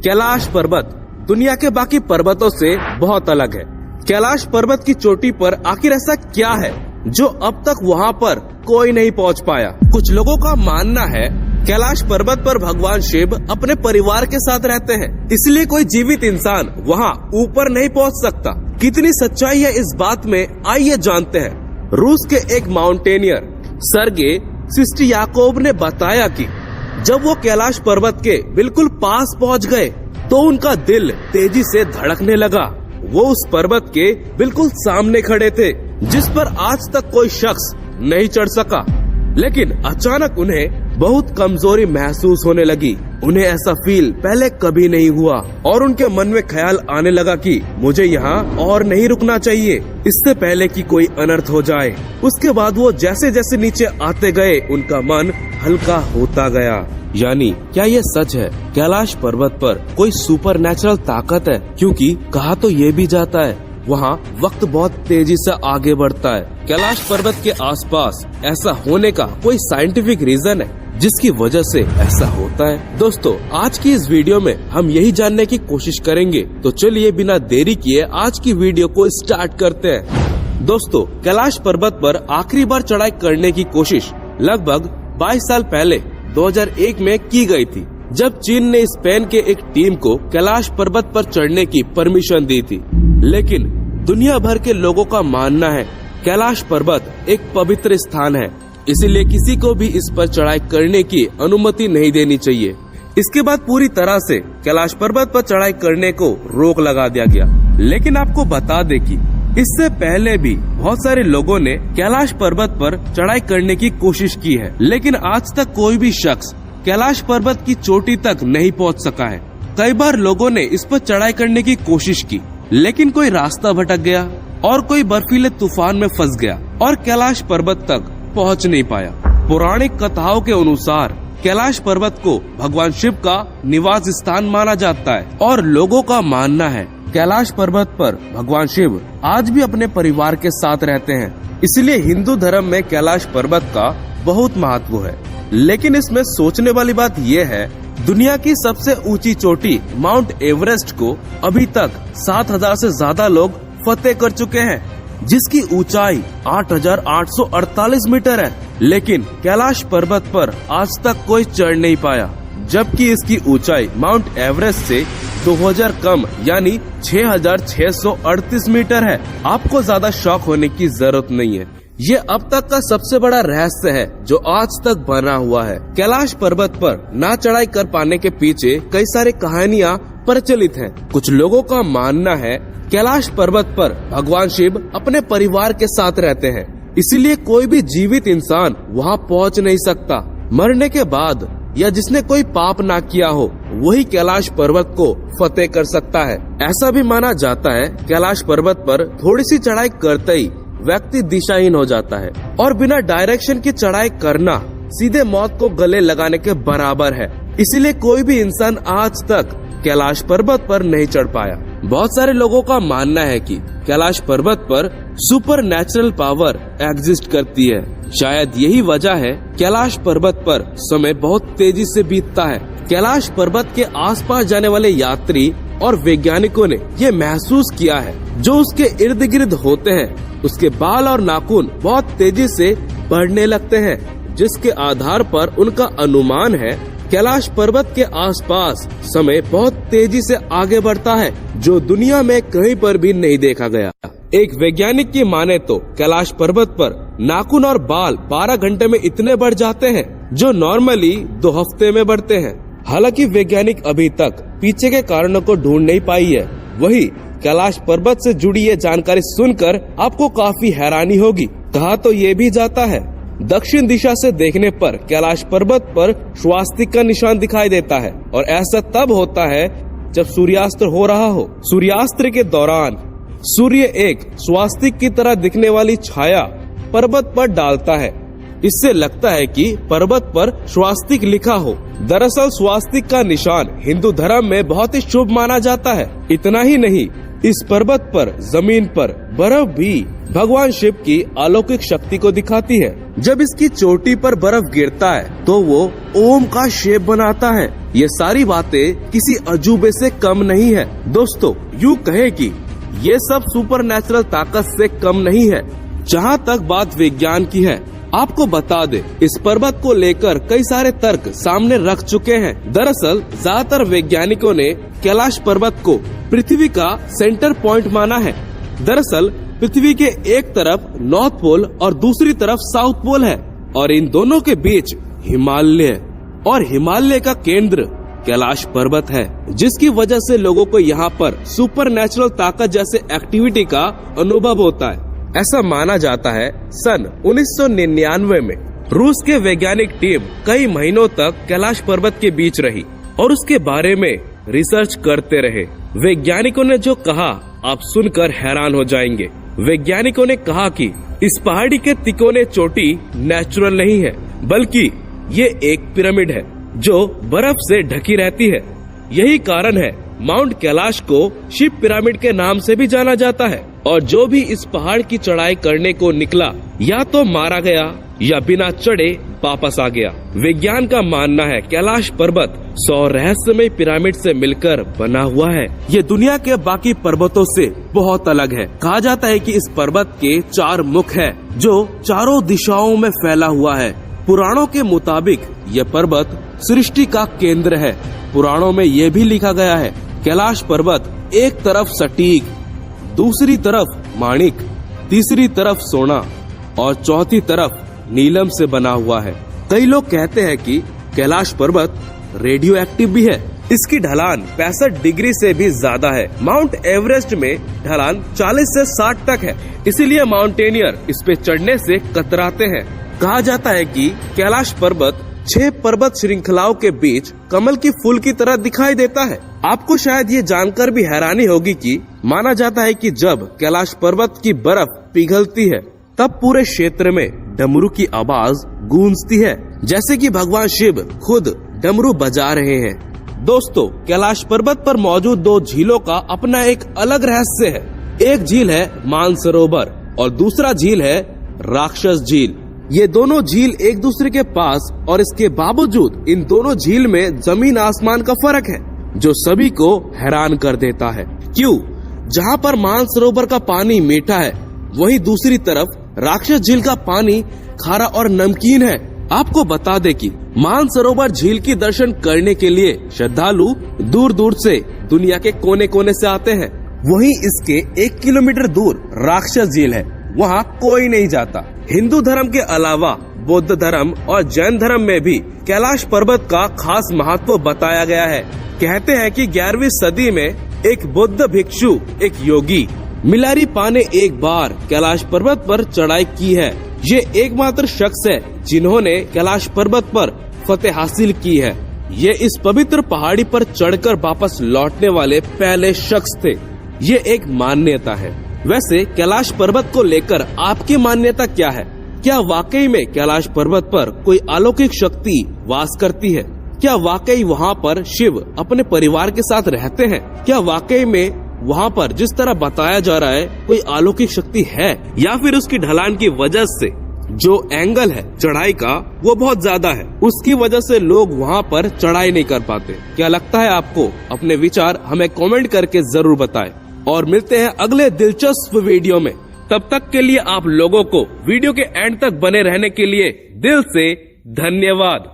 कैलाश पर्वत दुनिया के बाकी पर्वतों से बहुत अलग है। कैलाश पर्वत की चोटी पर आखिर ऐसा क्या है जो अब तक वहाँ पर कोई नहीं पहुँच पाया। कुछ लोगों का मानना है कैलाश पर्वत पर भगवान शिव अपने परिवार के साथ रहते हैं, इसलिए कोई जीवित इंसान वहाँ ऊपर नहीं पहुँच सकता। कितनी सच्चाई है इस बात में, आइए जानते हैं। रूस के एक माउंटेनियर सर्गे सिस्टियाकोव ने बताया कि जब वो कैलाश पर्वत के बिल्कुल पास पहुंच गए तो उनका दिल तेजी से धड़कने लगा। वो उस पर्वत के बिल्कुल सामने खड़े थे जिस पर आज तक कोई शख्स नहीं चढ़ सका, लेकिन अचानक उन्हें बहुत कमजोरी महसूस होने लगी। उन्हें ऐसा फील पहले कभी नहीं हुआ और उनके मन में ख्याल आने लगा कि मुझे यहाँ और नहीं रुकना चाहिए, इससे पहले कि कोई अनर्थ हो जाए। उसके बाद वो जैसे जैसे नीचे आते गए उनका मन हल्का होता गया। यानी क्या ये सच है कैलाश पर्वत पर कोई सुपरनैचुरल ताकत है? क्योंकि कहा तो ये भी जाता है वहाँ वक्त बहुत तेजी से आगे बढ़ता है। कैलाश पर्वत के आसपास ऐसा होने का कोई साइंटिफिक रीजन है जिसकी वजह से ऐसा होता है? दोस्तों, आज की इस वीडियो में हम यही जानने की कोशिश करेंगे, तो चलिए बिना देरी किए आज की वीडियो को स्टार्ट करते हैं। दोस्तों, कैलाश पर्वत पर आखिरी बार चढ़ाई करने की कोशिश लगभग 22 साल पहले 2001 में की गई थी, जब चीन ने स्पेन के एक टीम को कैलाश पर्वत पर चढ़ने की परमिशन दी थी। लेकिन दुनिया भर के लोगों का मानना है कैलाश पर्वत एक पवित्र स्थान है, इसीलिए किसी को भी इस पर चढ़ाई करने की अनुमति नहीं देनी चाहिए। इसके बाद पूरी तरह से कैलाश पर्वत पर चढ़ाई करने को रोक लगा दिया गया। लेकिन आपको बता दें कि इससे पहले भी बहुत सारे लोगों ने कैलाश पर्वत पर चढ़ाई करने की कोशिश की है, लेकिन आज तक कोई भी शख्स कैलाश पर्वत की चोटी तक नहीं पहुंच सका है। कई बार लोगों ने इस पर चढ़ाई करने की कोशिश की, लेकिन कोई रास्ता भटक गया और कोई बर्फीले तूफान में फंस गया और कैलाश पर्वत तक पहुंच नहीं पाया। पौराणिक कथाओं के अनुसार कैलाश पर्वत को भगवान शिव का निवास स्थान माना जाता है और लोगों का मानना है कैलाश पर्वत पर भगवान शिव आज भी अपने परिवार के साथ रहते हैं। इसलिए हिंदू धर्म में कैलाश पर्वत का बहुत महत्व है। लेकिन इसमें सोचने वाली बात यह है, दुनिया की सबसे ऊंची चोटी माउंट एवरेस्ट को अभी तक 7,000 से ज्यादा लोग फतेह कर चुके हैं, जिसकी ऊंचाई 8,848 मीटर है। लेकिन कैलाश पर्वत पर आज तक कोई चढ़ नहीं पाया, जबकि इसकी ऊंचाई माउंट एवरेस्ट से 2000 कम यानी 6,638 मीटर है। आपको ज्यादा शॉक होने की जरूरत नहीं है, ये अब तक का सबसे बड़ा रहस्य है जो आज तक बना हुआ है। कैलाश पर्वत पर ना चढ़ाई कर पाने के पीछे कई सारी कहानियाँ प्रचलित हैं। कुछ लोगों का मानना है कैलाश पर्वत पर भगवान शिव अपने परिवार के साथ रहते हैं, इसीलिए कोई भी जीवित इंसान वहाँ पहुँच नहीं सकता। मरने के बाद या जिसने कोई पाप ना किया हो वही कैलाश पर्वत को फतेह कर सकता है। ऐसा भी माना जाता है कैलाश पर्वत पर थोड़ी सी चढ़ाई करते ही व्यक्ति दिशाहीन हो जाता है और बिना डायरेक्शन की चढ़ाई करना सीधे मौत को गले लगाने के बराबर है। इसीलिए कोई भी इंसान आज तक कैलाश पर्वत पर नहीं चढ़ पाया। बहुत सारे लोगों का मानना है कि कैलाश पर्वत पर सुपरनैचुरल पावर एग्जिस्ट करती है। शायद यही वजह है कैलाश पर्वत पर समय बहुत तेजी से बीतता है। कैलाश पर्वत के आसपास जाने वाले यात्री और वैज्ञानिकों ने ये महसूस किया है, जो उसके इर्द गिर्द होते हैं उसके बाल और नाखून बहुत तेजी से बढ़ने लगते हैं, जिसके आधार पर उनका अनुमान है कैलाश पर्वत के आसपास समय बहुत तेजी से आगे बढ़ता है, जो दुनिया में कहीं पर भी नहीं देखा गया। एक वैज्ञानिक की माने तो कैलाश पर्वत पर नाखून और बाल 12 घंटे में इतने बढ़ जाते हैं जो नॉर्मली 2 हफ्ते में बढ़ते हैं। हालांकि वैज्ञानिक अभी तक पीछे के कारणों को ढूंढ नहीं पाई है। वही कैलाश पर्वत से जुड़ी ये जानकारी सुनकर आपको काफी हैरानी होगी। कहा तो ये भी जाता है दक्षिण दिशा से देखने पर कैलाश पर्वत पर स्वास्तिक का निशान दिखाई देता है, और ऐसा तब होता है जब सूर्यास्त हो रहा हो। सूर्यास्त के दौरान सूर्य एक स्वास्तिक की तरह दिखने वाली छाया पर्वत पर डालता है। इससे लगता है कि पर्वत पर स्वास्तिक लिखा हो। दरअसल स्वास्तिक का निशान हिंदू धर्म में बहुत ही शुभ माना जाता है। इतना ही नहीं, इस पर्वत पर जमीन पर बर्फ भी भगवान शिव की अलौकिक शक्ति को दिखाती है। जब इसकी चोटी पर बर्फ गिरता है तो वो ओम का शेप बनाता है। ये सारी बातें किसी अजूबे से कम नहीं है। दोस्तों, यूँ कहे कि ये सब सुपरनैचुरल ताकत से कम नहीं है। जहाँ तक बात विज्ञान की है, आपको बता दे, इस पर्वत को लेकर कई सारे तर्क सामने रख चुके हैं। दरअसल ज्यादातर वैज्ञानिकों ने कैलाश पर्वत को पृथ्वी का सेंटर पॉइंट माना है। दरअसल पृथ्वी के एक तरफ नॉर्थ पोल और दूसरी तरफ साउथ पोल है और इन दोनों के बीच हिमालय और हिमालय का केंद्र कैलाश पर्वत है, जिसकी वजह से लोगों को यहाँ पर सुपरनैचुरल ताकत जैसे एक्टिविटी का अनुभव होता है। ऐसा माना जाता है सन 1999 में रूस के वैज्ञानिक टीम कई महीनों तक कैलाश पर्वत के बीच रही और उसके बारे में रिसर्च करते रहे। वैज्ञानिकों ने जो कहा आप सुनकर हैरान हो जाएंगे। वैज्ञानिकों ने कहा कि इस पहाड़ी के तिकोने चोटी नेचुरल नहीं है, बल्कि ये एक पिरामिड है जो बर्फ से ढकी रहती है। यही कारण है माउंट कैलाश को शिव पिरामिड के नाम से भी जाना जाता है। और जो भी इस पहाड़ की चढ़ाई करने को निकला या तो मारा गया या बिना चढ़े वापस आ गया। विज्ञान का मानना है कैलाश पर्वत 100 रहस्यमय पिरामिड से मिलकर बना हुआ है। ये दुनिया के बाकी पर्वतों से बहुत अलग है। कहा जाता है कि इस पर्वत के 4 मुख है जो चारों दिशाओं में फैला हुआ है। पुराणों के मुताबिक यह पर्वत सृष्टि का केंद्र है। पुराणों में ये भी लिखा गया है कैलाश पर्वत एक तरफ सटीक, दूसरी तरफ माणिक, तीसरी तरफ सोना और चौथी तरफ नीलम से बना हुआ है। कई लोग कहते हैं कि कैलाश पर्वत रेडियो एक्टिव भी है। इसकी ढलान 65 डिग्री से भी ज्यादा है। माउंट एवरेस्ट में ढलान 40 से 60 तक है, इसीलिए माउंटेनियर इस पे चढ़ने से कतराते हैं। कहा जाता है कि कैलाश पर्वत 6 पर्वत श्रृंखलाओं के बीच कमल की फूल की तरह दिखाई देता है। आपको शायद ये जानकर भी हैरानी होगी कि माना जाता है कि जब कैलाश पर्वत की बर्फ पिघलती है तब पूरे क्षेत्र में डमरू की आवाज गूंजती है, जैसे कि भगवान शिव खुद डमरू बजा रहे हैं। दोस्तों, कैलाश पर्वत पर मौजूद 2 झीलों का अपना एक अलग रहस्य है। एक झील है मानसरोवर और दूसरा झील है राक्षस झील। ये दोनों झील एक दूसरे के पास और इसके बावजूद इन दोनों झील में जमीन आसमान का फर्क है, जो सभी को हैरान कर देता है। क्यों? जहाँ पर मानसरोवर का पानी मीठा है, वहीं दूसरी तरफ राक्षस झील का पानी खारा और नमकीन है। आपको बता दे कि मानसरोवर झील की दर्शन करने के लिए श्रद्धालु दूर दूर से दुनिया के कोने कोने से आते हैं। वहीं इसके 1 किलोमीटर दूर राक्षस झील है, वहाँ कोई नहीं जाता। हिंदू धर्म के अलावा बौद्ध धर्म और जैन धर्म में भी कैलाश पर्वत का खास महत्व बताया गया है। कहते हैं कि 11वीं सदी में एक बौद्ध भिक्षु, एक योगी मिलारीपा ने एक बार कैलाश पर्वत पर चढ़ाई की है। ये एकमात्र शख्स है जिन्होंने कैलाश पर्वत पर फतेह हासिल की है। ये इस पवित्र पहाड़ी पर चढ़कर वापस लौटने वाले पहले शख्स थे। ये एक मान्यता है। वैसे कैलाश पर्वत को लेकर आपकी मान्यता क्या है? क्या वाकई में कैलाश पर्वत पर कोई अलौकिक शक्ति वास करती है? क्या वाकई वहाँ पर शिव अपने परिवार के साथ रहते हैं? क्या वाकई में वहाँ पर जिस तरह बताया जा रहा है कोई अलौकिक शक्ति है, या फिर उसकी ढलान की वजह से जो एंगल है चढ़ाई का वो बहुत ज्यादा है, उसकी वजह से लोग वहाँ पर चढ़ाई नहीं कर पाते? क्या लगता है आपको? अपने विचार हमें कमेंट करके जरूर बताएं और मिलते हैं अगले दिलचस्प वीडियो में। तब तक के लिए आप लोगों को वीडियो के एंड तक बने रहने के लिए दिल से धन्यवाद।